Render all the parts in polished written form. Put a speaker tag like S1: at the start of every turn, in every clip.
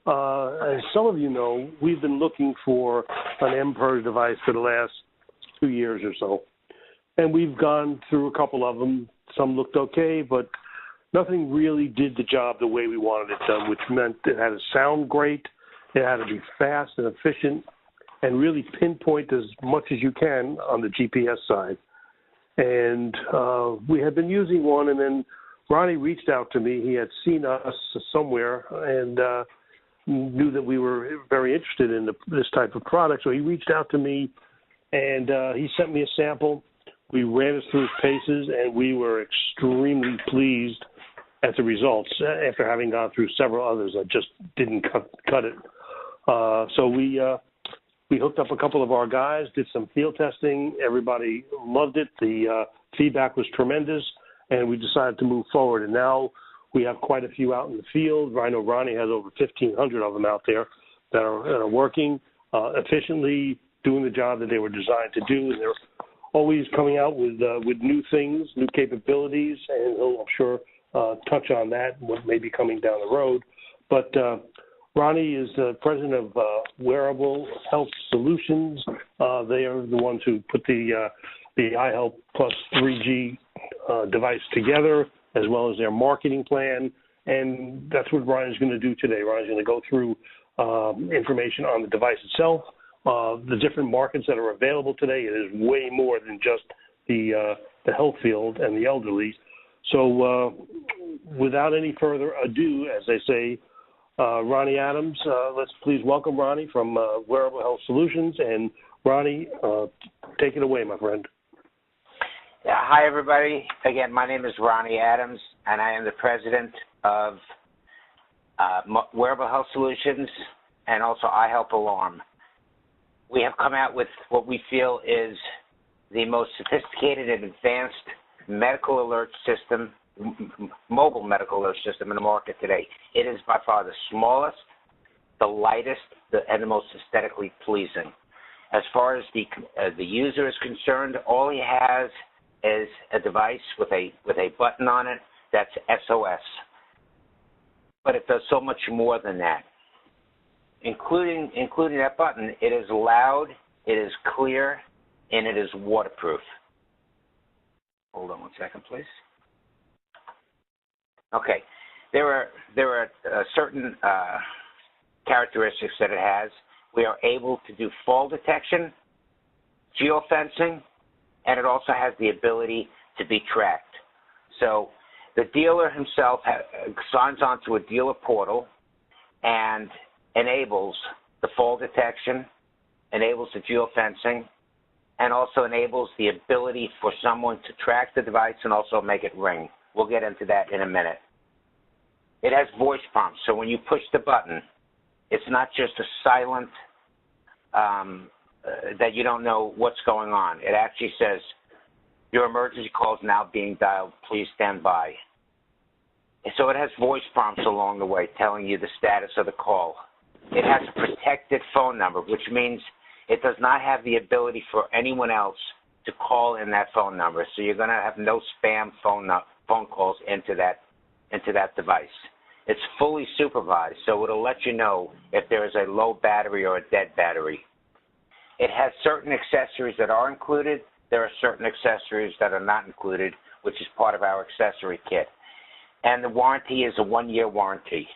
S1: As some of you know, we've been looking for an MPERS device for the last 2 years or so. And we've gone through a couple of them. Some looked okay, but nothing really did the job the way we wanted it done, which meant it had to sound great, it had to be fast and efficient, and really pinpoint as much as you can on the GPS side. And we had been using one, and then Ronnie reached out to me. He had seen us somewhere and knew that we were very interested in this type of product. So he reached out to me, and he sent me a sample. We ran it through his paces, and we were extremely pleased at the results after having gone through several others that just didn't cut it. So we hooked up a couple of our guys, did some field testing. Everybody loved it. The feedback was tremendous, and we decided to move forward. And now we have quite a few out in the field. I know Ronnie has over 1,500 of them out there that are working efficiently, doing the job that they were designed to do. And they're always coming out with new things, new capabilities, and he'll, I'm sure, touch on that, what may be coming down the road. But Ronnie is the president of Wearable Health Solutions. They are the ones who put the iHelp Plus 3G device together, as well as their marketing plan. And that's what Ryan's going to do today. Ryan's going to go through information on the device itself, the different markets that are available today. It is way more than just the health field and the elderly. So without any further ado, as they say, Ronnie Adams, let's please welcome Ronnie from Wearable Health Solutions. And Ronnie, take it away, my friend.
S2: Yeah, hi, everybody. Again, my name is Ronnie Adams, and I am the president of Wearable Health Solutions and also iHelp Alarm. We have come out with what we feel is the most sophisticated and advanced medical alert system, mobile medical alert system in the market today. It is by far the smallest, the lightest, and the most aesthetically pleasing. As far as the user is concerned, all he has is a device with a button on it that's SOS. But it does so much more than that. Including that button, it is loud, it is clear, and it is waterproof. Hold on one second, please. Okay, there are certain characteristics that it has. We are able to do fall detection, geofencing, and it also has the ability to be tracked. So the dealer himself signs on to a dealer portal and enables the fall detection, enables the geofencing, and also enables the ability for someone to track the device and also make it ring. We'll get into that in a minute. It has voice prompts, so when you push the button, it's not just a silent that you don't know what's going on. It actually says, your emergency call is now being dialed, please stand by. And so it has voice prompts along the way telling you the status of the call. It has a protected phone number, which means it does not have the ability for anyone else to call in that phone number. So you're going to have no spam phone calls into that device. It's fully supervised, so it'll let you know if there is a low battery or a dead battery. It has certain accessories that are included. There are certain accessories that are not included, which is part of our accessory kit. And the warranty is a 1-year warranty.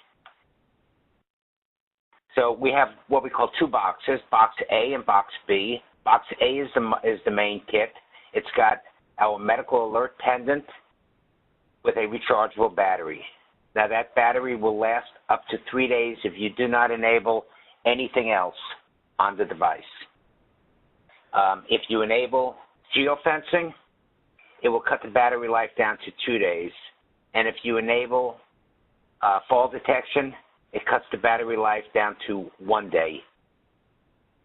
S2: So we have what we call two boxes, Box A and Box B. Box A is the main kit. It's got our medical alert pendant with a rechargeable battery. Now that battery will last up to 3 days if you do not enable anything else on the device. If you enable geofencing, it will cut the battery life down to 2 days. And if you enable fall detection, it cuts the battery life down to 1 day.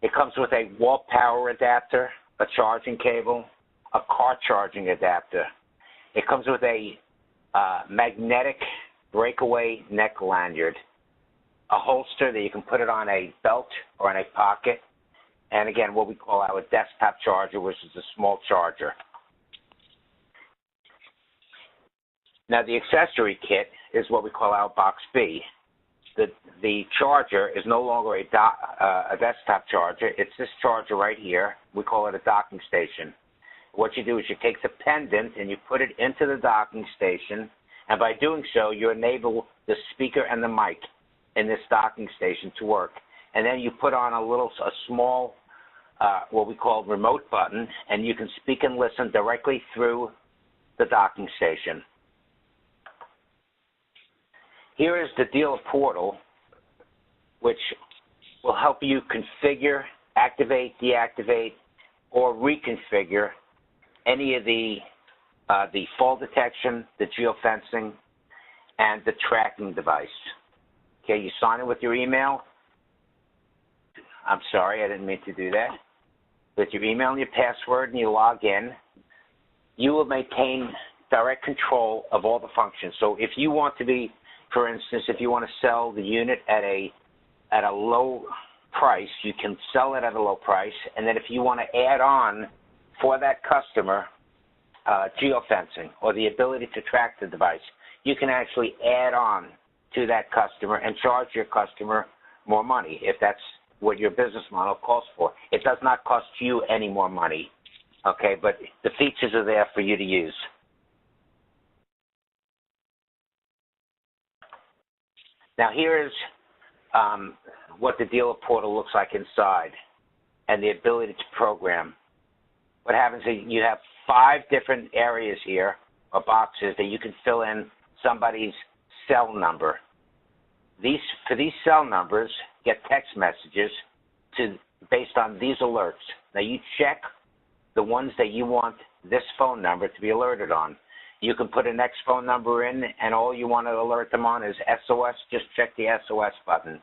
S2: It comes with a wall power adapter, a charging cable, a car charging adapter. It comes with a magnetic breakaway neck lanyard, a holster that you can put it on a belt or in a pocket, and again, what we call our desktop charger, which is a small charger. Now, the accessory kit is what we call our Box B. the charger is no longer a desktop charger. It's this charger right here. We call it a docking station. What you do is you take the pendant and you put it into the docking station, and by doing so, you enable the speaker and the mic in this docking station to work. And then you put on a small, what we call remote button, and you can speak and listen directly through the docking station. Here is the dealer portal, which will help you configure, activate, deactivate, or reconfigure any of the fall detection, the geofencing, and the tracking device. Okay, you sign in with your email. I'm sorry, I didn't mean to do that. With your email and your password, and you log in, you will maintain direct control of all the functions. So if you want to be, for instance, if you want to sell the unit at a low price, you can sell it at a low price, and then if you want to add on for that customer geofencing or the ability to track the device, you can actually add on to that customer and charge your customer more money if that's what your business model calls for. It does not cost you any more money, okay, but the features are there for you to use. Now here's what the dealer portal looks like inside and the ability to program. What happens is you have 5 different areas here, or boxes, that you can fill in somebody's cell number. For these cell numbers, get text messages based on these alerts. Now you check the ones that you want this phone number to be alerted on. You can put a next phone number in, and all you want to alert them on is SOS. Just check the SOS button.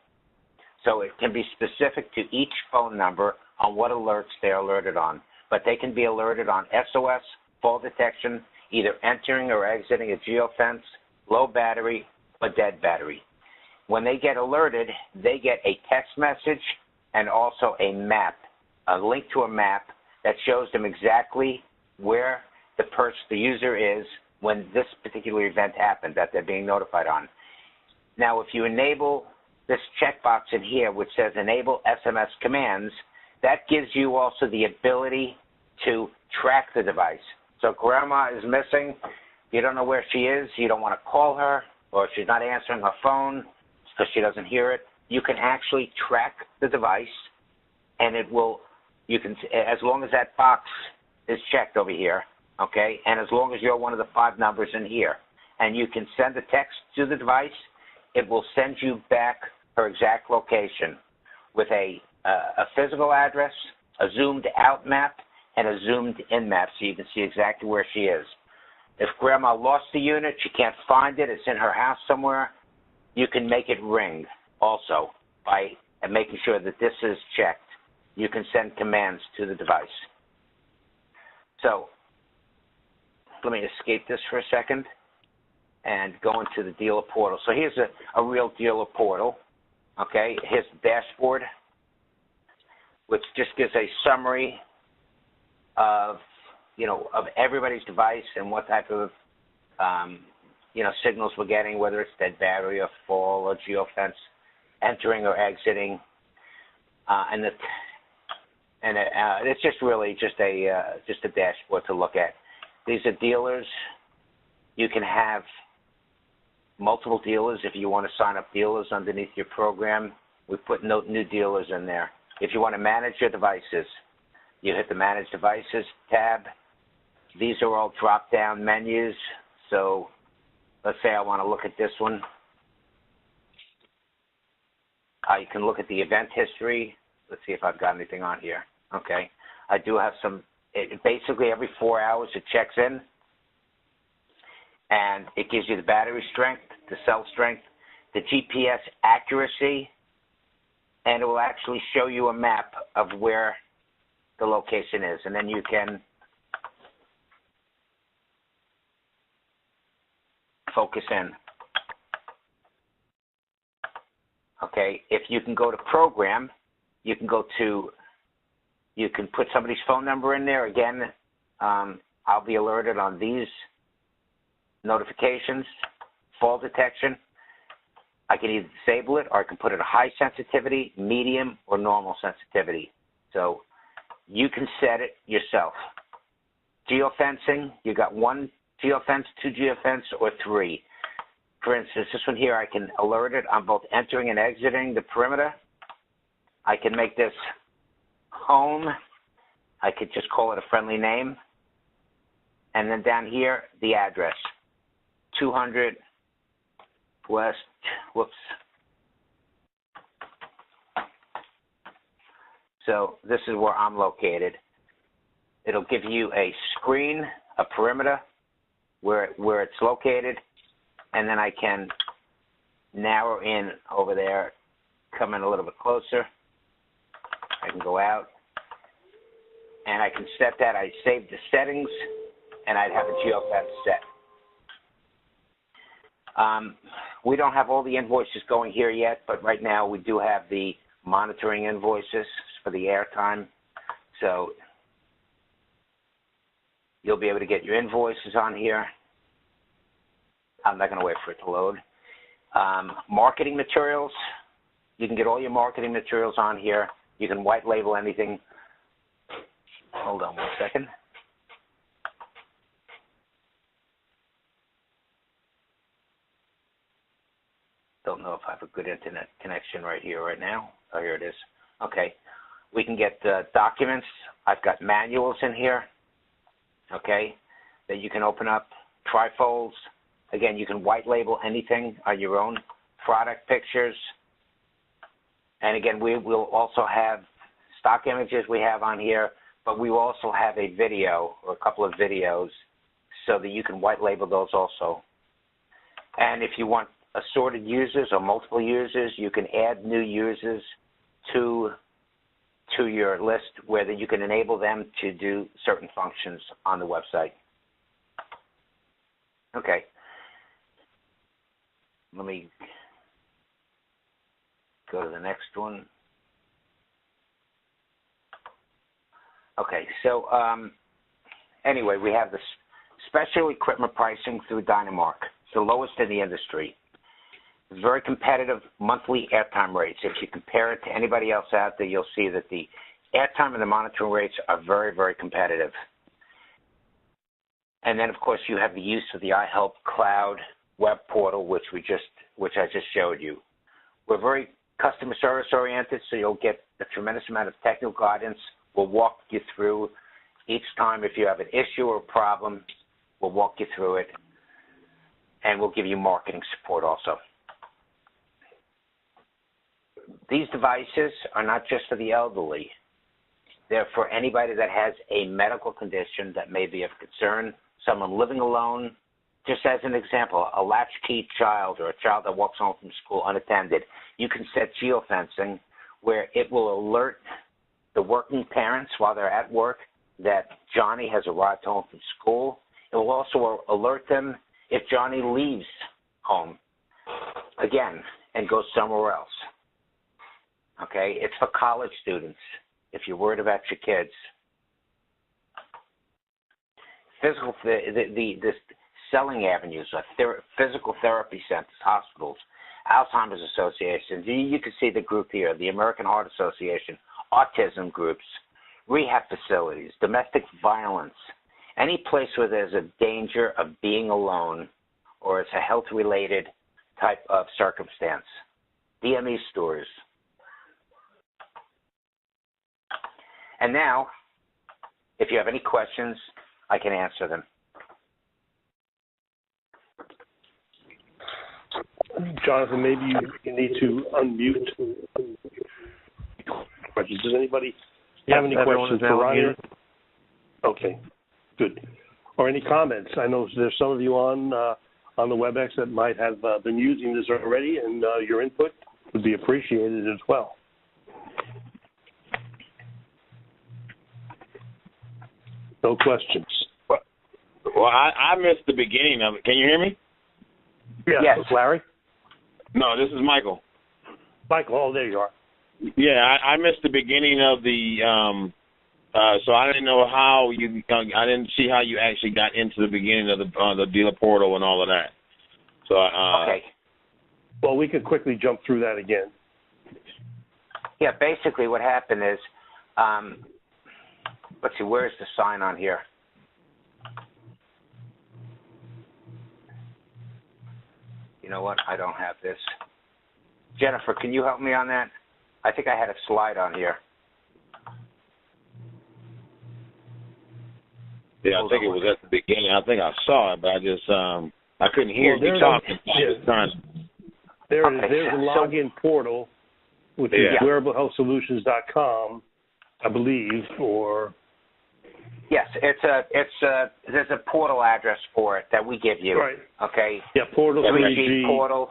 S2: So it can be specific to each phone number on what alerts they're alerted on. But they can be alerted on SOS, fall detection, either entering or exiting a geofence, low battery, or dead battery. When they get alerted, they get a text message and also a map, a link to a map that shows them exactly where the user is when this particular event happened that they're being notified on. Now, if you enable this checkbox in here, which says Enable SMS Commands, that gives you also the ability to track the device. So grandma is missing, you don't know where she is, you don't want to call her, or she's not answering her phone because she doesn't hear it. You can actually track the device, and it will, you can, as long as that box is checked over here, okay, and as long as you're one of the 5 numbers in here, and you can send a text to the device, it will send you back her exact location with a physical address, a zoomed out map, and a zoomed in map so you can see exactly where she is. If grandma lost the unit, she can't find it, it's in her house somewhere, you can make it ring also by making sure that this is checked. You can send commands to the device. So let me escape this for a second and go into the dealer portal. So here's a real dealer portal, okay? Here's the dashboard, which just gives a summary of, of everybody's device and what type of, signals we're getting, whether it's dead battery or fall or geofence, entering or exiting, and it's just really just a dashboard to look at. These are dealers. You can have multiple dealers if you want to sign up dealers underneath your program. We put new dealers in there. If you want to manage your devices, you hit the Manage Devices tab. These are all drop-down menus. So let's say I want to look at this one. You can look at the event history. Let's see if I've got anything on here. Okay. I do have some. Basically, every 4 hours it checks in, and it gives you the battery strength, the cell strength, the GPS accuracy, and it will actually show you a map of where the location is, and then you can focus in. Okay, if you can go to Program, you can put somebody's phone number in there. Again, I'll be alerted on these notifications, fall detection. I can either disable it or I can put it at high sensitivity, medium, or normal sensitivity. So you can set it yourself. Geofencing, you got 1 geofence, 2 geofence, or 3. For instance, this one here, I can alert it on both entering and exiting the perimeter. I can make this home. I could just call it a friendly name. And then down here, the address, 200 West, whoops. So this is where I'm located. It'll give you a screen, a perimeter, where it's located, and then I can narrow in over there, come in a little bit closer. I can go out, and I can set that. I save the settings, and I'd have a geofence set. We don't have all the invoices going here yet, but right now we do have the monitoring invoices for the airtime. So you'll be able to get your invoices on here. I'm not going to wait for it to load. Marketing materials. You can get all your marketing materials on here. You can white label anything. Hold on 1 second. Don't know if I have a good internet connection right here, right now. Oh, here it is. Okay. We can get documents. I've got manuals in here, okay, that you can open up. Trifolds. Again, you can white label anything on your own. Product pictures. And again, we will also have stock images we have on here, but we will also have a video or a couple of videos so that you can white label those also. And if you want assorted users or multiple users, you can add new users to your list where you can enable them to do certain functions on the website. Okay. Let me go to the next one. Okay, so anyway, we have the special equipment pricing through Dynamark. It's the lowest in the industry. It's very competitive monthly airtime rates. If you compare it to anybody else out there, you'll see that the airtime and the monitoring rates are very, very competitive. And then, of course, you have the use of the iHelp Cloud web portal, which I just showed you. We're very customer service oriented, so you'll get a tremendous amount of technical guidance. We'll walk you through each time. If you have an issue or a problem, we'll walk you through it, and we'll give you marketing support also. These devices are not just for the elderly. They're for anybody that has a medical condition that may be of concern, someone living alone. Just as an example, a latchkey child or a child that walks home from school unattended, you can set geofencing where it will alert the working parents while they're at work that Johnny has arrived home from school. It will also alert them if Johnny leaves home again and goes somewhere else. Okay, it's for college students if you're worried about your kids. The selling avenues are physical therapy centers, hospitals, Alzheimer's associations. You can see the group here, the American Heart Association, autism groups, rehab facilities, domestic violence, any place where there's a danger of being alone or it's a health-related type of circumstance. DME stores. And now, if you have any questions, I can answer them.
S1: Jonathan, maybe you need to unmute. Does anybody have any questions for Ryan? Okay, good. Or any comments? I know there's some of you on the WebEx that might have been using this already, and your input would be appreciated as well. No questions.
S3: Well, I missed the beginning of it. Can you hear me?
S1: Yes. Larry?
S3: No, this is Michael.
S1: Michael, oh, there you are.
S3: Yeah, I missed the beginning of the, so I didn't know how you, I didn't see how you actually got into the beginning of the dealer portal and all of that. So,
S2: okay.
S1: Well, we could quickly jump through that again.
S2: Yeah, basically what happened is, let's see, where's the sign on here? You know what? I don't have this. Jennifer, can you help me on that? I think I had a slide on here.
S3: Yeah, I think it was at the beginning. I think I saw it, but I just I couldn't hear you talking.
S1: There's a login portal, which is wearablehealthsolutions.com, I believe, or
S2: yes, there's a portal address for it that we give you.
S1: Right.
S2: Okay.
S1: Yeah, portal 3G
S2: portal.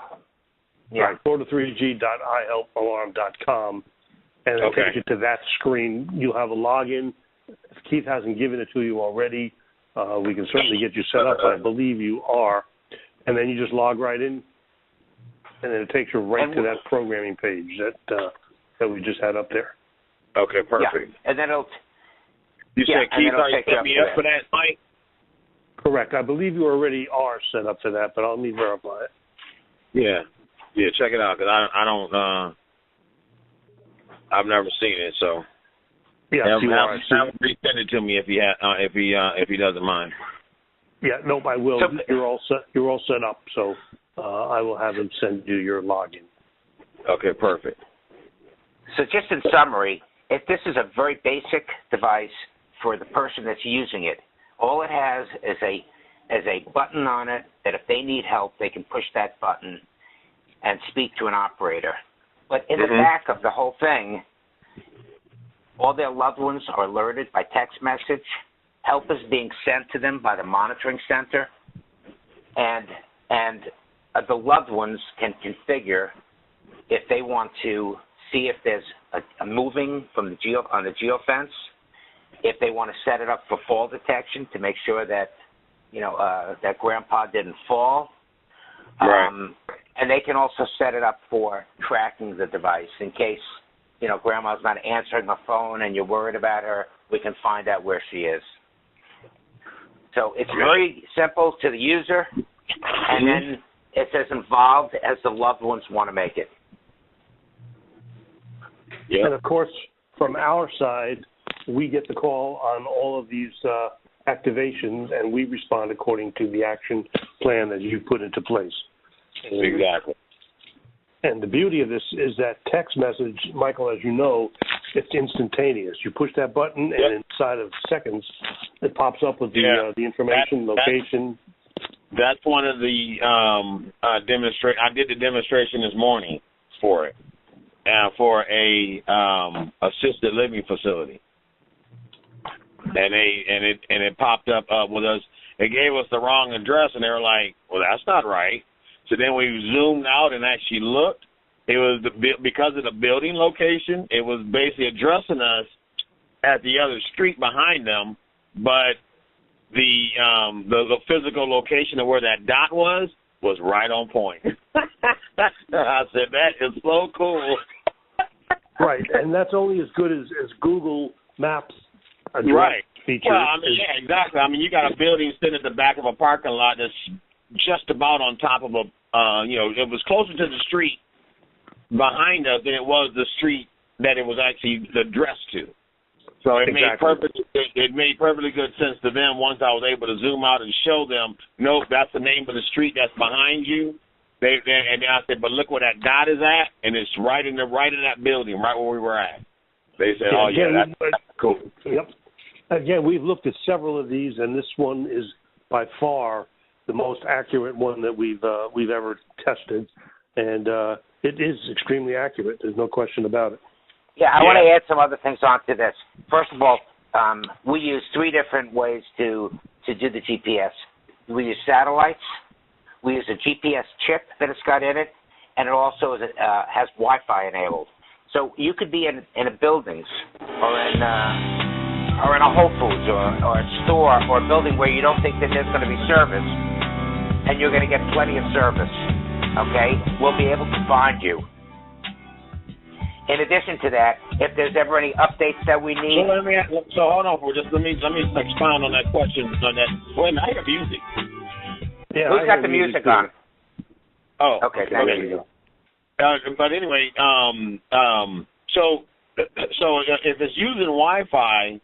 S2: Yeah.
S1: Right, portal3g.ihelpalarm.com, and it'll take you to that screen. You'll have a login. If Keith hasn't given it to you already, we can certainly get you set up, but I believe you are. And then you just log right in, and then it takes you right to that programming page that we just had up there.
S3: Okay, perfect.
S2: Yeah. And then it'll...
S3: You said, Keith, are you set me up for that, Mike?
S1: Correct. I believe you already are set up for that, but I'll need to verify it.
S3: Yeah. Yeah, check it out, because I don't... I've never seen it, so...
S1: Yeah,
S3: have resend it to me if he doesn't mind.
S1: Yeah, nope, I will. So, you're all set up, so I will have him send you your login.
S3: Okay, perfect.
S2: So just in summary, if this is a very basic device for the person that's using it, all it has is a button on it that if they need help, they can push that button and speak to an operator. But in the back of the whole thing, all their loved ones are alerted by text message. Help is being sent to them by the monitoring center, and the loved ones can configure if they want to see if there's a moving from the geofence, if they want to set it up for fall detection to make sure that that grandpa didn't fall.
S3: Right.
S2: And they can also set it up for tracking the device in case grandma's not answering the phone and you're worried about her. We can find out where she is. So it's very simple to the user, and then it's as involved as the loved ones want to make it.
S1: Yeah. And, of course, from our side, we get the call on all of these activations, and we respond according to the action plan that you put into place.
S3: Exactly.
S1: And the beauty of this is that text message, Michael, as you know, it's instantaneous. You push that button, and inside of seconds, it pops up with the information, location.
S3: That's one of the demonstration. I did the demonstration this morning for it, for a assisted living facility, and it popped up with us. They gave us the wrong address, and they were like, "Well, that's not right." So then we zoomed out and actually looked. It was because of the building location. It was basically addressing us at the other street behind them, but the physical location of where that dot was right on point. I said, that is so cool.
S1: Right, and that's only as good as Google Maps address feature.
S3: Well, I mean, yeah, exactly. I mean, you got a building sitting at the back of a parking lot that's just about on top of it was closer to the street behind us than it was the street that it was actually addressed to. So it made perfectly good sense to them once I was able to zoom out and show them, nope, that's the name of the street that's behind you. And I said, but look where that dot is at, and it's right in that building, right where we were at. They said, that's cool.
S1: Yep. Again, we've looked at several of these, and this one is by far the most accurate one that we've ever tested, and it is extremely accurate. There's no question about it.
S2: Yeah, I want to add some other things onto this. First of all, we use 3 different ways to do the GPS. We use satellites, we use a GPS chip that it's got in it, and it also has Wi-Fi enabled. So you could be in a buildings or in a Whole Foods or a store or a building where you don't think that there's going to be service, and you're going to get plenty of service, okay? We'll be able to find you. In addition to that, if there's ever any updates that we need...
S3: So hold on for just let me expound on that question. On that. Wait a minute, I hear music.
S1: Yeah,
S2: who's got the music on?
S3: Oh,
S2: okay, thank you.
S3: But anyway, so if it's using Wi-Fi,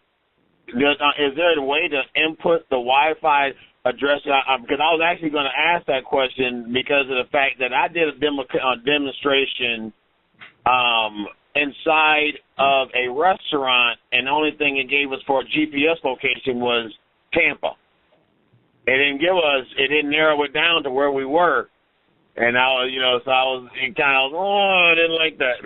S3: is there a way to input the Wi-Fi address? Because I was actually going to ask that question because of the fact that I did a demonstration inside of a restaurant, and the only thing it gave us for a GPS location was Tampa. It didn't narrow it down to where we were. And I was, so I was kind of, I didn't like that.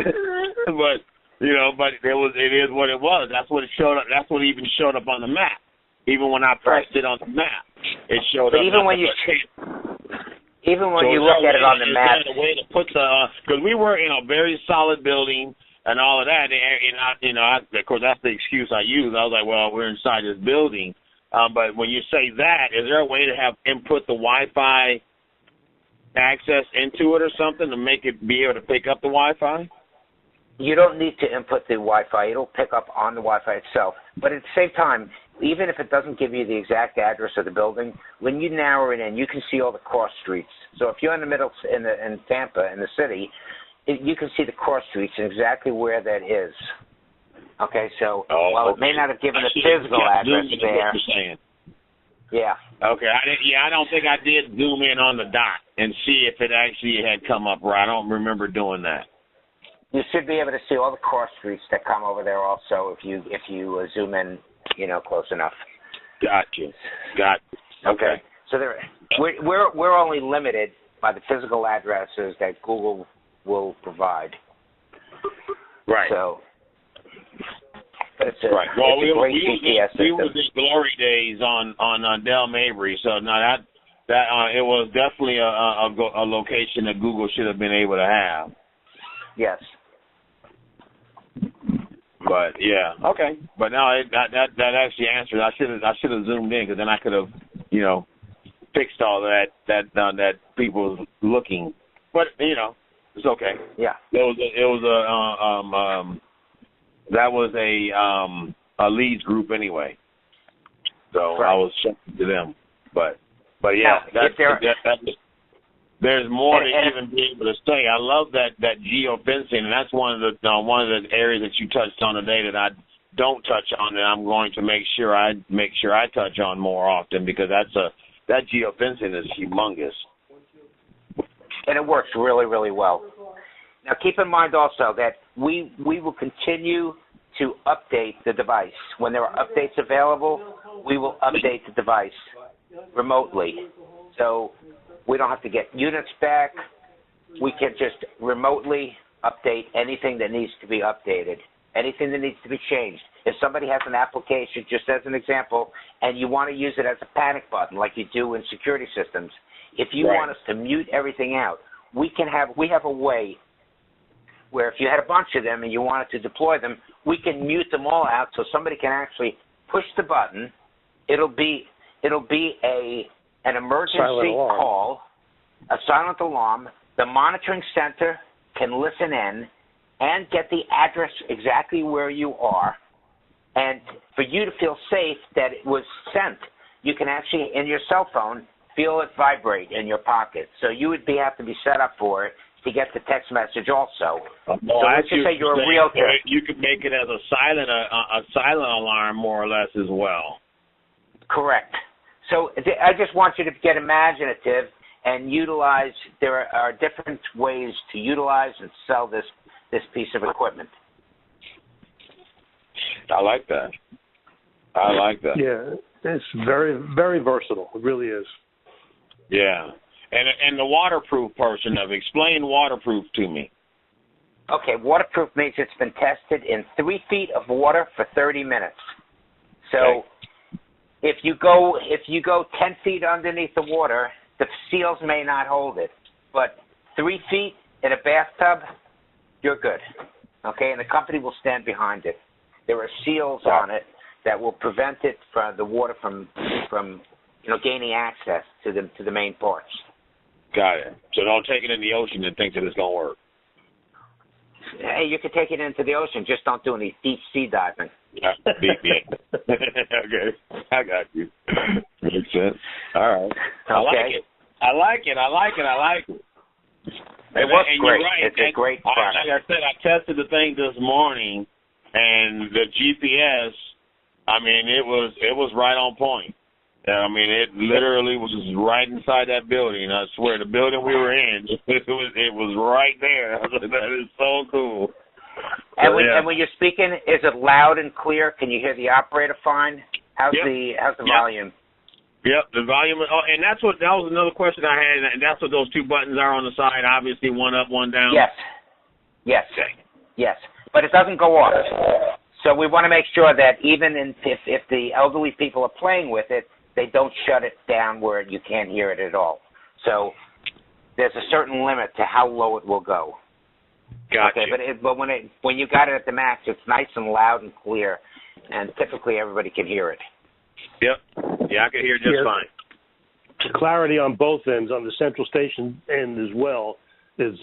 S3: but it is what it was. That's what it showed up. That's what even showed up on the map. Even when I pressed it on the map, it showed up.
S2: Even when you look at it on the map,
S3: a way to put because we were in a very solid building and all of that, and of course that's the excuse I used. I was like, well, we're inside this building. But when you say that, is there a way to have input the Wi-Fi access into it or something to make it be able to pick up the Wi-Fi?
S2: You don't need to input the Wi-Fi. It'll pick up on the Wi-Fi itself. But at the same time, even if it doesn't give you the exact address of the building, when you narrow it in, you can see all the cross streets. So if you're in the middle, in Tampa, in the city, you can see the cross streets and exactly where that is. Okay, so while it may not have given a physical address there. Yeah.
S3: Okay. I don't think I did zoom in on the dot and see if it actually had come up right. I don't remember doing that.
S2: You should be able to see all the cross streets that come over there also if you zoom in, close enough.
S3: Got you. Okay.
S2: So we're only limited by the physical addresses that Google will provide.
S3: Right.
S2: So. But it's a,
S3: right. Well,
S2: it's a great GPS system.
S3: We were the glory days on Del Mabry, so no, that it was definitely a location that Google should have been able to have.
S2: Yes.
S3: But yeah, okay. But no, that actually answered. I should have zoomed in because then I could have, fixed all that people looking. But it's okay.
S2: Yeah.
S3: That was a leads group anyway. So right. I was checking to them. But yeah, there's more to even be able to say. I love that geofencing, and that's one of the areas that you touched on today that I don't touch on, and I'm going to make sure I touch on more often because that geofencing is humongous.
S2: And it works really, really well. Now, keep in mind also that we will continue to update the device. When there are updates available, we will update the device remotely. So we don't have to get units back. We can just remotely update anything that needs to be updated, anything that needs to be changed. If somebody has an application, just as an example, and you want to use it as a panic button like you do in security systems, if you want us to mute everything out, we have a way where if you had a bunch of them and you wanted to deploy them, we can mute them all out so somebody can actually push the button. It'll be an emergency call, a silent alarm. The monitoring center can listen in and get the address exactly where you are. And for you to feel safe that it was sent, you can actually, in your cell phone, feel it vibrate in your pocket. So you would have to be set up for it to get the text message also. So let's just say you're a realtor.
S3: You could make it as a silent alarm more or less as well.
S2: Correct. So I just want you to get imaginative and utilize. There are different ways to utilize and sell this piece of equipment.
S3: I like that.
S1: Yeah, it's very, very versatile. It really is.
S3: Yeah. And the waterproof portion of it. Explain waterproof to me.
S2: Okay, waterproof means it's been tested in 3 feet of water for 30 minutes. So if you go 10 feet underneath the water, the seals may not hold it. But 3 feet in a bathtub, you're good. Okay, and the company will stand behind it. There are seals on it that will prevent it from the water from gaining access to the main parts.
S3: Got it. So don't take it in the ocean and think that it's going to work.
S2: Hey, you can take it into the ocean. Just don't do any deep sea diving.
S3: Yeah. Okay. I got you. Makes sense. All right.
S2: Okay.
S3: I like it.
S2: It works
S3: and
S2: great.
S3: You're right.
S2: It's a great product.
S3: Like I said, I tested the thing this morning, and the GPS, I mean, it was right on point. I mean, it literally was right inside that building. I swear, the building we were in, it was right there. That is so cool.
S2: And when you're speaking, is it loud and clear? Can you hear the operator fine? How's the volume?
S3: Yep, the volume. Oh, and that was another question I had, and that's what those two buttons are on the side. Obviously, one up, one down.
S2: Yes. But it doesn't go off. So we want to make sure that even if the elderly people are playing with it, they don't shut it down where you can't hear it at all. So there's a certain limit to how low it will go.
S3: Gotcha.
S2: Okay, but when you got it at the max, it's nice and loud and clear, and typically everybody can hear it.
S3: Yep. Yeah, I can hear just fine.
S1: Clarity on both ends, on the central station end as well, is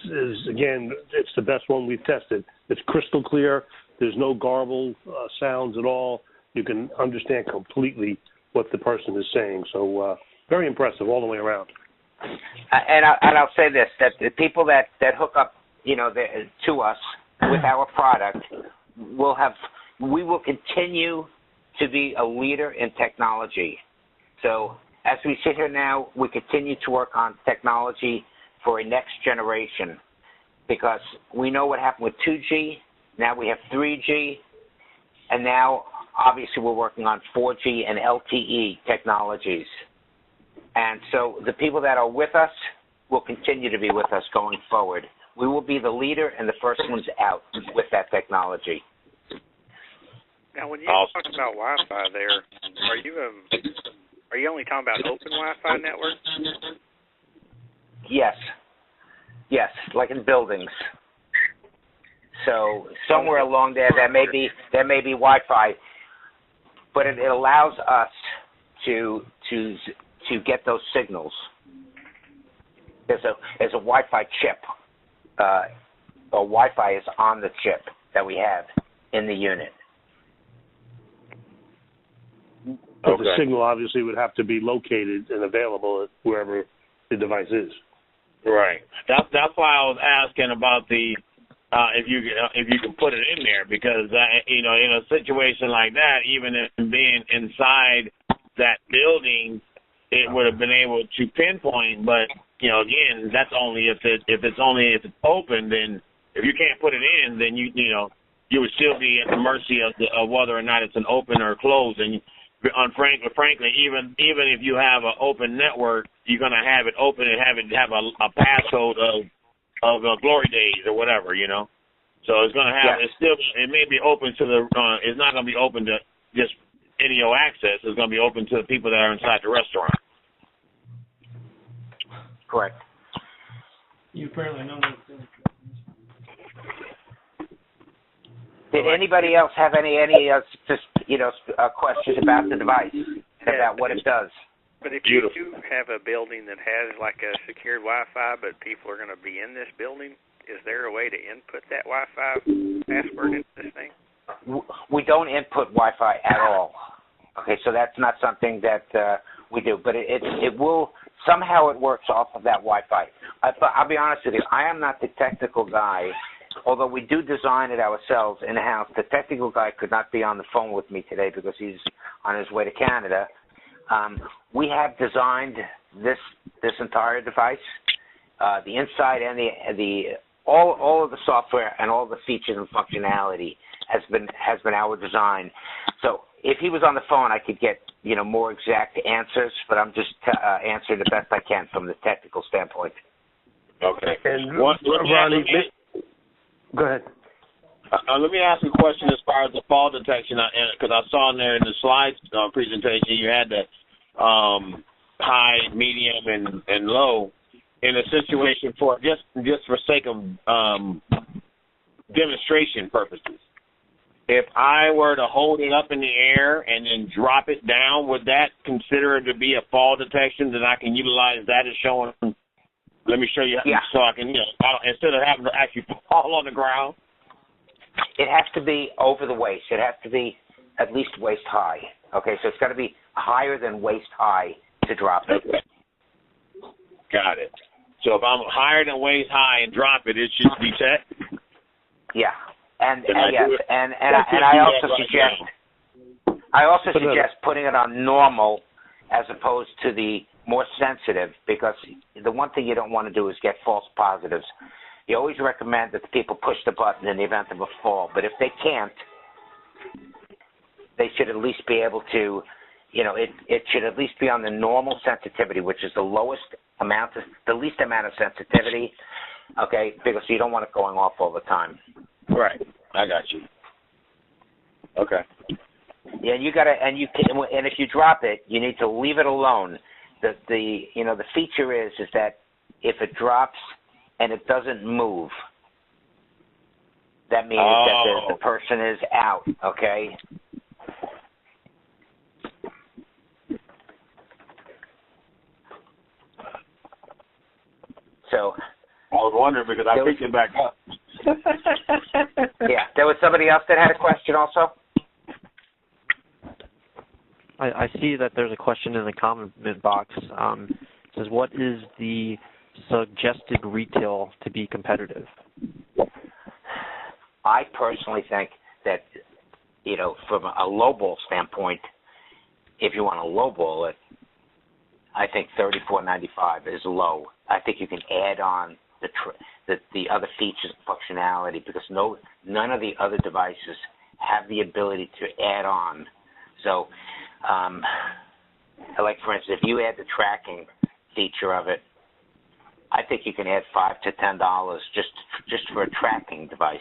S1: again, it's the best one we've tested. It's crystal clear. There's no garble sounds at all. You can understand completely what the person is saying. So very impressive all the way around.
S2: And I'll say this, that the people that hook up, to us with our product we will continue to be a leader in technology. So as we sit here now, we continue to work on technology for a next generation, because we know what happened with 2G, now we have 3G, and now obviously we're working on 4G and LTE technologies. And so the people that are with us will continue to be with us going forward. We will be the leader and the first ones out with that technology.
S4: Now, when you talk about Wi-Fi there, are you only talking about open Wi-Fi networks?
S2: Yes, like in buildings. So somewhere along there may be Wi-Fi, but it allows us to get those signals. There's a Wi-Fi chip. Wi-Fi is on the chip that we have in the unit.
S1: But the signal obviously would have to be located and available at wherever the device is.
S3: Right. That's why I was asking about the if you can put it in there, because in a situation like that, even if being inside that building, it would have been able to pinpoint. But again, that's only if it's open. Then if you can't put it in, then you would still be at the mercy of whether or not it's an open or closed. And frankly, even if you have an open network, you're going to have it open and have a passcode of glory days or whatever, So it's going to have it may be open to it's not going to be open to just any access. It's going to be open to the people that are inside the restaurant.
S2: Correct.
S5: You apparently know that.
S2: Did anybody else have any questions about the device and about what it does?
S4: But if you do have a building that has like a secured Wi-Fi, but people are going to be in this building, is there a way to input that Wi-Fi password into this thing?
S2: We don't input Wi-Fi at all. Okay, so that's not something that we do. But it will, somehow it works off of that Wi-Fi. I'll be honest with you, I am not the technical guy. Although we do design it ourselves in-house, the technical guy could not be on the phone with me today because he's on his way to Canada. We have designed this entire device, the inside and all of the software and all the features and functionality has been our design. So if he was on the phone, I could get more exact answers, but I'm just answering the best I can from the technical standpoint.
S3: Okay.
S1: And Ronnie, go ahead.
S3: Let me ask you a question as far as the fall detection, because I saw in there in the slides presentation you had the high, medium, and low. In a situation for just for sake of demonstration purposes, if I were to hold it up in the air and then drop it down, would that consider it to be a fall detection? That I can utilize that as showing? Let me show you, so I can, instead of having to actually fall on the ground.
S2: It has to be over the waist. It has to be at least waist high. Okay, so it's got to be higher than waist high to drop it.
S3: Got it. So if I'm higher than waist high and drop it, it should detect.
S2: Yeah, and
S3: Then I
S2: yes,
S3: do it.
S2: and
S3: That's what
S2: I
S3: you
S2: also
S3: have right
S2: suggest
S3: now.
S2: I also suggest putting it on normal as opposed to the more sensitive, because the one thing you don't want to do is get false positives. You always recommend that the people push the button in the event of a fall, but if they can't, they should at least be able to, it should at least be on the normal sensitivity, which is the least amount of sensitivity, okay, because you don't want it going off all the time.
S3: Right. I got you. Okay.
S2: Yeah, and if you drop it, you need to leave it alone. The feature is that if it drops and it doesn't move, that means that the person is out, okay? So
S3: I was wondering because I picked it back up.
S2: Yeah, there was somebody else that had a question also?
S6: I see that there's a question in the comment box. It says, what is the suggested retail to be competitive?
S2: I personally think that, from a lowball standpoint, if you want to lowball it, I think $34.95 is low. I think you can add on the other features and functionality, because none of the other devices have the ability to add on. So, like for instance, if you add the tracking feature of it, I think you can add $5 to $10 just for a tracking device.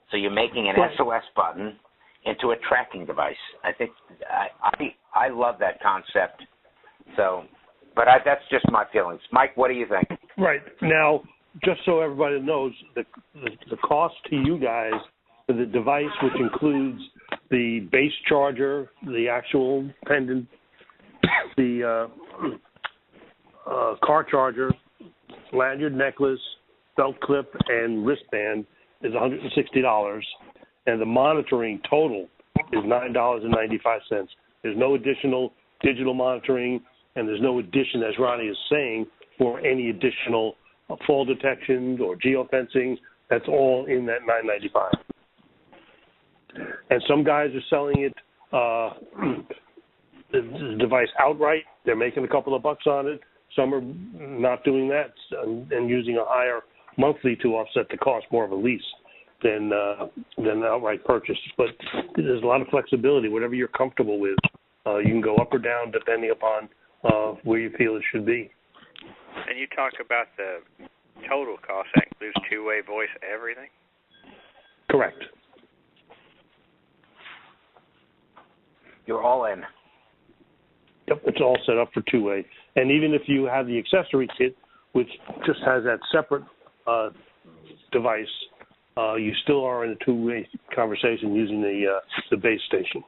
S2: So you're making an SOS button into a tracking device. I think I love that concept. So, but that's just my feelings. Mike, what do you think?
S1: Right. Now, just so everybody knows, the cost to you guys for the device, which includes the base charger, the actual pendant, the car charger, lanyard, necklace, belt clip, and wristband, is $160, and the monitoring total is $9.95. There's no additional digital monitoring, and there's no addition, as Ronnie is saying, for any additional fall detection or geofencing. That's all in that $9.95. And some guys are selling it, the device outright. They're making a couple of bucks on it. Some are not doing that and using a higher monthly to offset the cost, more of a lease than outright purchase. But there's a lot of flexibility. Whatever you're comfortable with, you can go up or down depending upon where you feel it should be.
S4: And you talk about the total cost. That includes two-way voice, everything?
S1: Correct.
S2: You're all in.
S1: Yep, it's all set up for two-way. And even if you have the accessory kit, which just has that separate device, you still are in a two-way conversation using the base station.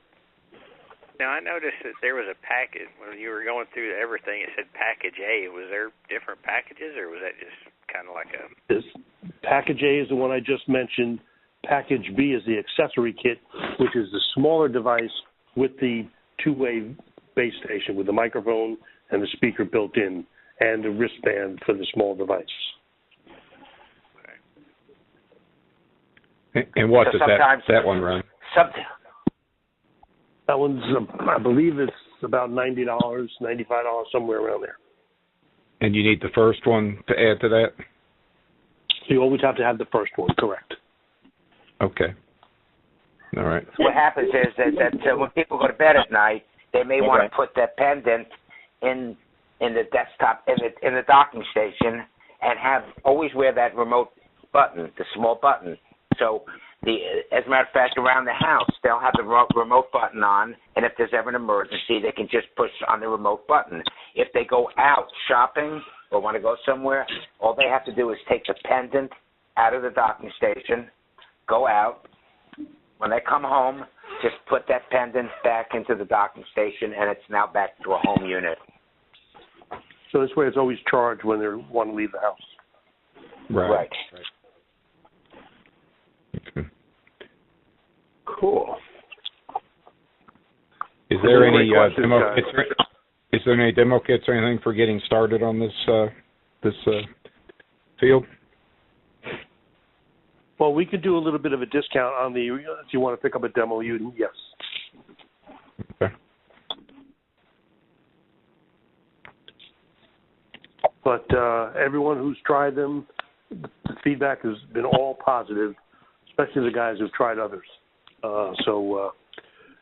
S4: Now, I noticed that there was a package. When you were going through everything, it said Package A. Was there different packages, or was that just kind of like a...
S1: This Package A is the one I just mentioned. Package B is the accessory kit, which is the smaller device with the two-way base station with the microphone and the speaker built in, and the wristband for the small device.
S7: Okay. And what does that one run?
S1: That one's, I believe it's about $90, $95, somewhere around there.
S7: And you need the first one to add to that?
S1: So you always have to have the first one, correct.
S7: Okay. All right.
S2: What happens is that when people go to bed at night, they may want to put that pendant in the desktop, in the docking station, and always wear that remote button, the small button. So, as a matter of fact, around the house, they'll have the remote button on, and if there's ever an emergency, they can just push on the remote button. If they go out shopping or want to go somewhere, all they have to do is take the pendant out of the docking station, go out. When they come home, just put that pendant back into the docking station, and it's now back to a home unit.
S1: So this way it's always charged when they want to leave the house.
S7: Right. Okay.
S1: Cool.
S7: Is there any demo kits or anything for getting started on this field?
S1: Well, we could do a little bit of a discount on the, if you want to pick up a demo unit, yes.
S7: Okay.
S1: But everyone who's tried them, the feedback has been all positive, especially the guys who've tried others. So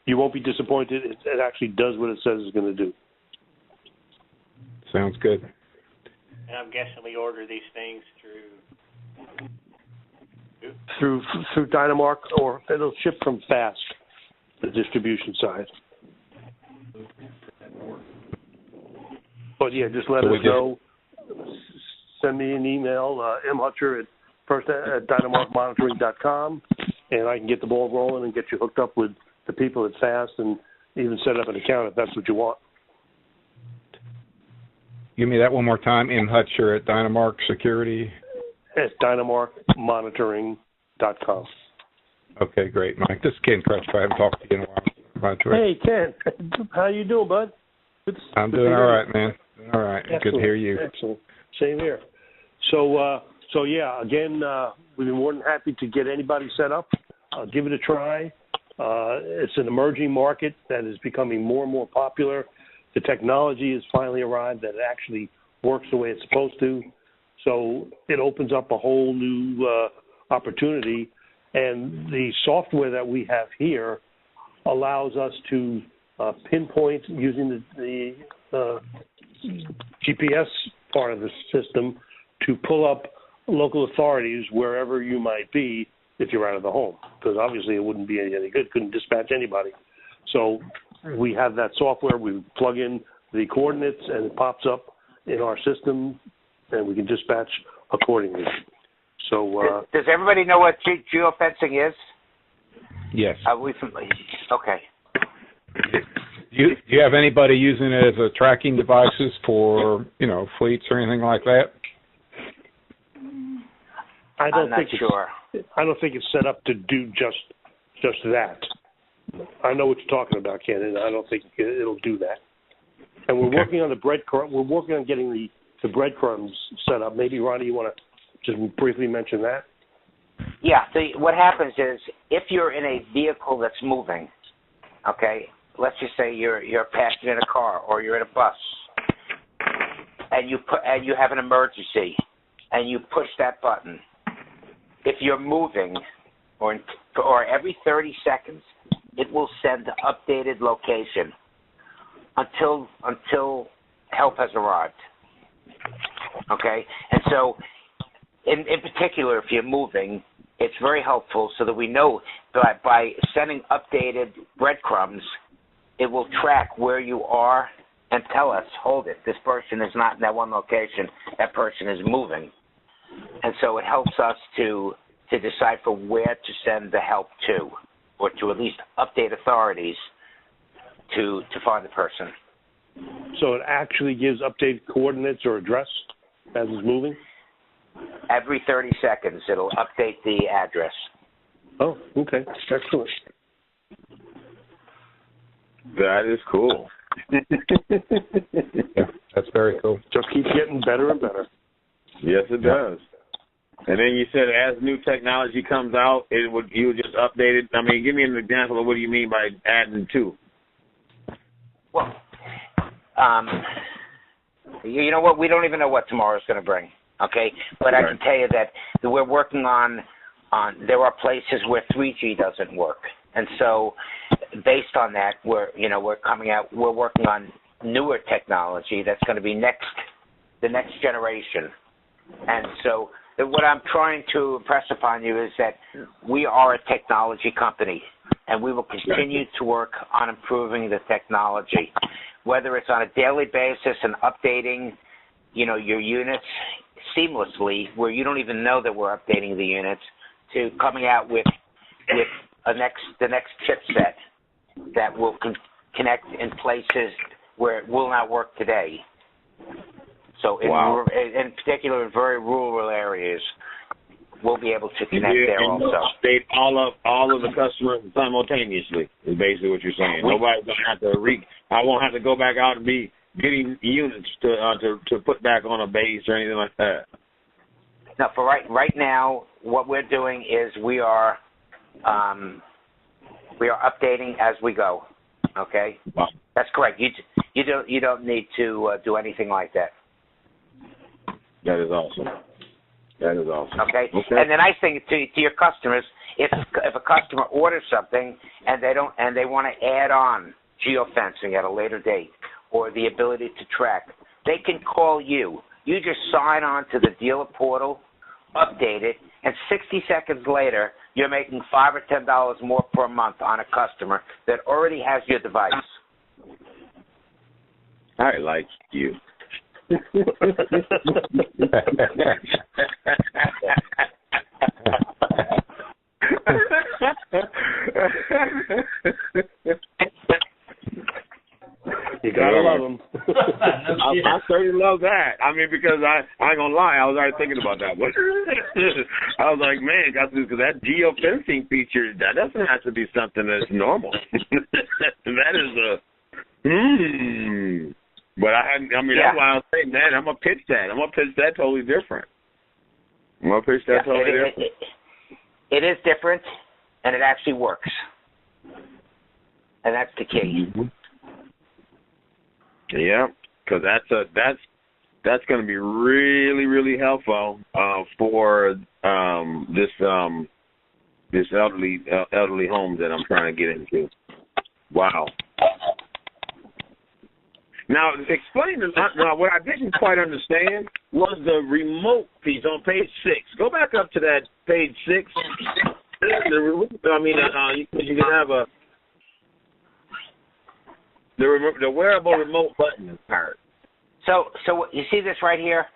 S1: you won't be disappointed. It actually does what it says it's going to do.
S7: Sounds good.
S5: And I'm guessing we order these things
S1: Through Dynamark, or it'll ship from Fast, the distribution side. But yeah, just let us know. Send me an email, mhutcher@dynamarkmonitoring.com, and I can get the ball rolling and get you hooked up with the people at Fast and even set up an account if that's what you want.
S7: Give me that one more time. Hutcher at Dynamark Security.
S1: At dynamarkmonitoring.com.
S7: Okay, great, Mike. This is Ken Crutchfield. I haven't talked to you in a while.
S1: Hey, Ken. How you doing, bud?
S7: I'm doing all right, man. All right.
S1: Excellent.
S7: Good to hear you.
S1: Excellent. Same here. So yeah, again, we'd be more than happy to get anybody set up. Give it a try. It's an emerging market that is becoming more and more popular. The technology has finally arrived that it actually works the way it's supposed to. So it opens up a whole new opportunity. And the software that we have here allows us to pinpoint using the GPS part of the system to pull up local authorities wherever you might be if you're out of the home, because obviously it wouldn't be any good, couldn't dispatch anybody. So we have that software, we plug in the coordinates and it pops up in our system and we can dispatch accordingly. So
S2: does everybody know what geofencing is?
S7: Yes.
S2: Okay.
S7: Do you have anybody using it as a tracking devices for, fleets or anything like that?
S2: I'm not sure.
S1: I don't think it's set up to do just that. I know what you're talking about, Ken, and I don't think it'll do that. And we're working on the breadcrumb. We're working on getting the breadcrumbs set up. Maybe Ronnie, you want to just briefly mention that?
S2: Yeah. What happens is if you're in a vehicle that's moving, okay. Let's just say you're passing in a car or you're in a bus, and you have an emergency, and you push that button. If you're moving, or every 30 seconds, it will send the updated location until help has arrived. Okay, and so in particular, if you're moving, it's very helpful so that we know that by sending updated breadcrumbs, it will track where you are and tell us, hold it, this person is not in that one location, that person is moving. And so it helps us to decipher where to send the help to, or to at least update authorities to find the person.
S1: So it actually gives updated coordinates or address as it's moving?
S2: Every 30 seconds, it'll update the address.
S1: Oh, okay. Excellent.
S3: That is cool.
S7: Yeah, that's very cool.
S1: Just keeps getting better and better.
S3: Yes, it does. And then you said as new technology comes out, you would just update it. I mean, give me an example of what do you mean by adding to?
S2: Well, you know what? We don't even know what tomorrow's going to bring. Okay, but I can tell you that we're working on. There are places where 3G doesn't work, and so based on that, we're working on newer technology that's going to be the next generation. And so what I'm trying to impress upon you is that we are a technology company, and we will continue to work on improving the technology, whether it's on a daily basis and updating, your units seamlessly, where you don't even know that we're updating the units, to coming out with the next chipset that will connect in places where it will not work today. So in particular, in very rural areas, we'll be able to connect there also.
S3: Update all of the customers simultaneously is basically what you're saying. Nobody's gonna have to I won't have to go back out and be getting units to put back on a base or anything like that.
S2: No, for right now, what we're doing is we are updating as we go. Okay,
S3: Wow.
S2: that's correct. You don't need to do anything like that.
S3: That is awesome. That is awesome.
S2: Okay. And the nice thing to your customers, if a customer orders something and they want to add on geofencing at a later date or the ability to track, they can call you. You just sign on to the dealer portal, update it, and 60 seconds later, you're making $5 or $10 more per month on a customer that already has your device.
S3: I like you.
S1: You gotta love them.
S3: I certainly love that. I mean, because I ain't gonna lie, I was already thinking about that one. I was like, man, because that geofencing feature, that doesn't have to be something that's normal. That is But that's why I was saying that. I'm gonna pitch that. I'm gonna pitch that totally different. Different.
S2: It is different, and it actually works, and that's the key.
S3: Mm-hmm. Yeah, because that's going to be really, really helpful for this elderly home that I'm trying to get into. Wow. Now, explain now what I didn't quite understand was the remote piece on page 6. Go back up to that page 6. You can have the wearable remote button part.
S2: So you see this right here?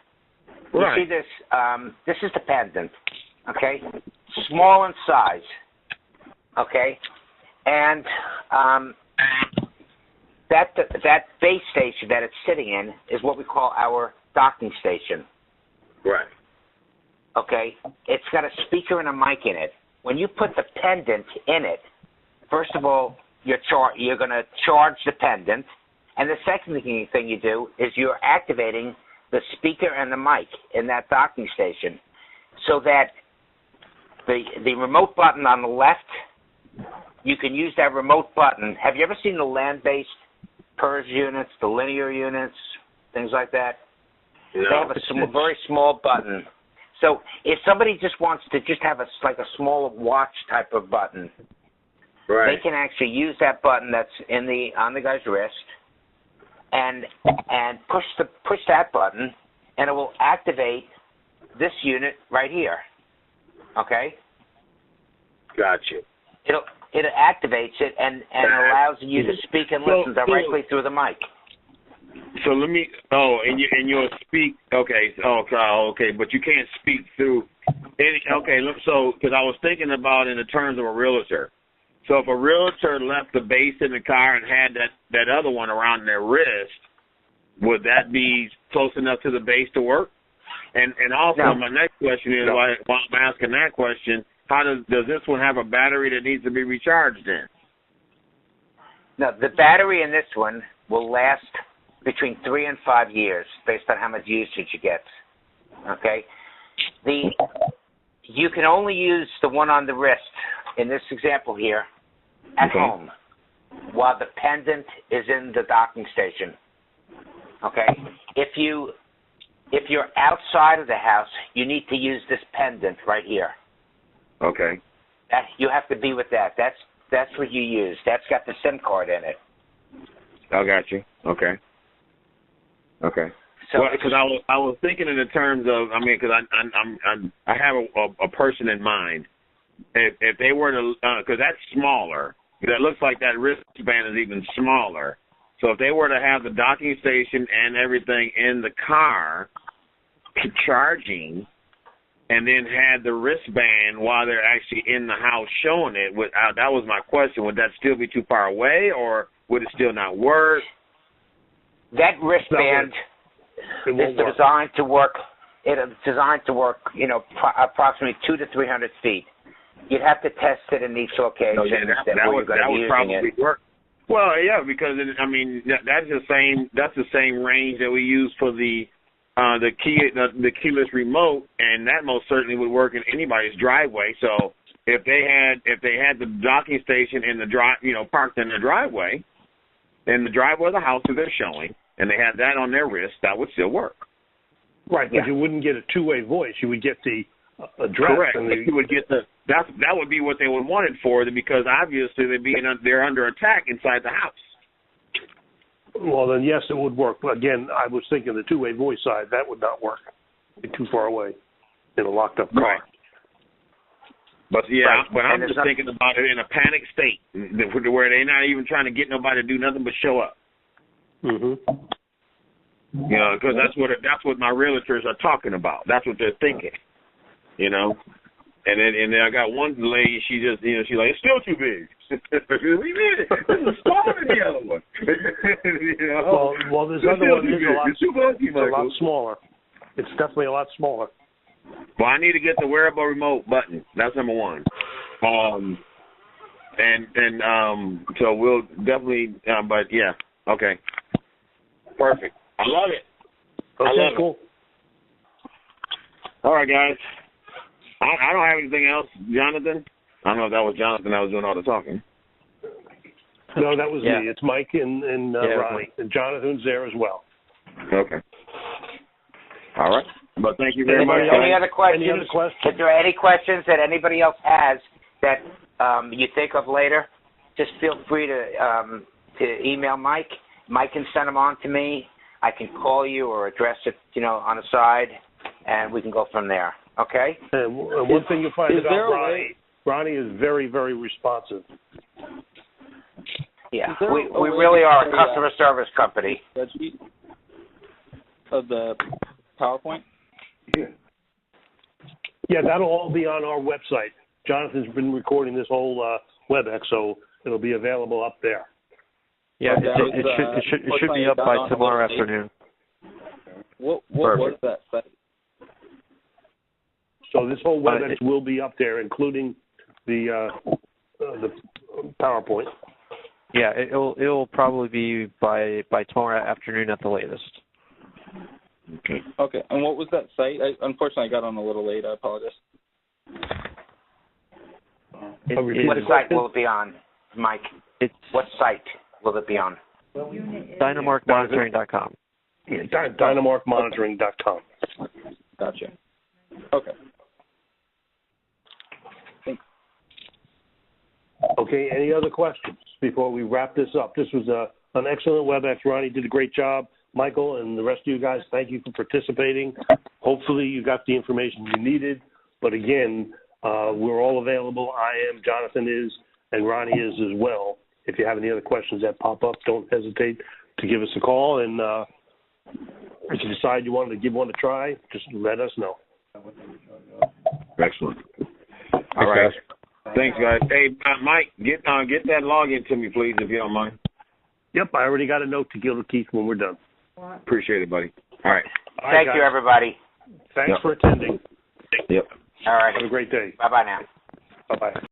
S3: Right.
S2: You see this? This is the pendant, okay? Small in size, okay? And that base station that it's sitting in is what we call our docking station.
S3: Right.
S2: Okay? It's got a speaker and a mic in it. When you put the pendant in it, first of all, you're going to charge the pendant, and the second thing you do is you're activating the speaker and the mic in that docking station so that the remote button on the left, you can use that remote button. Have you ever seen the land-based PERS units, the linear units, things like that?
S3: No.
S2: They have a very small button. So if somebody just wants to just have a small watch type of button,
S3: right,
S2: they can actually use that button that's on the guy's wrist and push that button, and it will activate this unit right here. Okay?
S3: Gotcha.
S2: It activates it and allows you to speak and listen directly through the mic.
S3: So let me. And you'll speak. Okay. Okay. But you can't speak through any. Okay. So because I was thinking about in the terms of a realtor. So if a realtor left the base in the car and had that other one around their wrist, would that be close enough to the base to work? And also my next question is while I'm asking that question, how does this one have a battery that needs to be recharged in?
S2: No, the battery in this one will last between 3 and 5 years based on how much usage you get. Okay? You can only use the one on the wrist in this example here at home while the pendant is in the docking station. Okay? If you're outside of the house, you need to use this pendant right here.
S3: Okay.
S2: You have to be with that. That's what you use. That's got the SIM card in it.
S3: I got you. Okay. So because I was thinking in the terms of because I have a person in mind. If they were to because that's smaller. That looks like that wristband is even smaller. So if they were to have the docking station and everything in the car charging, and then had the wristband while they're actually in the house showing it, that was my question. Would that still be too far away, or would it still not work?
S2: That wristband is designed to work. It's designed to work, approximately 200 to 300 feet. You'd have to test it in each location that would
S3: probably work. Well, yeah, because that's the same range that we use for the the keyless remote, and that most certainly would work in anybody's driveway. So if they had the docking station in the parked in the driveway, in the driveway of the house that they're showing, and they had that on their wrist, that would still work.
S1: Right, but you wouldn't get a two-way voice. You would get the address.
S3: Correct. You would get that would be what they would want it for, because obviously they're under attack inside the house.
S1: Well, then yes, it would work. But again, I was thinking the two-way voice side, that would not work. It'd be too far away in a locked-up car.
S3: Right. But yeah,
S2: right.
S3: But I'm just thinking about it in a panic state, where they're not even trying to get nobody to do nothing but show up.
S1: Mm-hmm.
S3: You know, because that's what my realtors are talking about. That's what they're thinking. You know, and then I got one lady. She just she's like, it's still too big. What do you mean? This is smaller than the other one. You know?
S1: Well, this other one is a lot smaller. It's definitely a lot smaller.
S3: Well, I need to get the wearable remote button. That's number one. So we'll definitely. But yeah, okay, perfect. I love it.
S1: Okay,
S3: I love
S1: cool.
S3: it. All right, guys. I don't have anything else, Jonathan. I don't know if that was Jonathan that was doing all the talking.
S1: No, that was me. It's Mike and Ronnie. And Jonathan's there as well.
S3: Okay. All right. But thank you very much.
S2: Any other questions? If there are any questions that anybody else has that you think of later, just feel free to email Mike. Mike can send them on to me. I can call you or address it, on the side, and we can go from there. Okay?
S1: And one thing you'll find about Ronnie is very, very responsive.
S2: Yeah, we really are a customer service company.
S8: Spreadsheet of the PowerPoint?
S1: Yeah, that'll all be on our website. Jonathan's been recording this whole WebEx, so it'll be available up there.
S6: Yeah, it should be up by tomorrow afternoon.
S8: What was that site?
S1: So this whole WebEx will be up there, including the PowerPoint.
S6: Yeah, it'll probably be by tomorrow afternoon at the latest.
S8: Okay. And what was that site? Unfortunately, I got on a little late. I apologize.
S2: What site will it be on, Mike? What site will it be on?
S6: DynamarkMonitoring.com.
S1: Yeah, DynamarkMonitoring.com.
S8: Gotcha. Okay. Thanks.
S1: Okay, any other questions before we wrap this up? This was an excellent WebEx. Ronnie did a great job. Michael and the rest of you guys, thank you for participating. Hopefully you got the information you needed. But again, we're all available. I am, Jonathan is, and Ronnie is as well. If you have any other questions that pop up, don't hesitate to give us a call. And if you decide you want to give one a try, just let us know.
S3: Excellent. All right. Thanks, guys. Hey, Mike, get that login to me, please, if you don't mind.
S1: Yep, I already got a note to give to Keith when we're done.
S3: Appreciate it, buddy. All right.
S2: Thank you, everybody.
S1: Thanks for attending.
S3: Yep.
S2: All right.
S1: Have a great day.
S2: Bye-bye now.
S1: Bye-bye.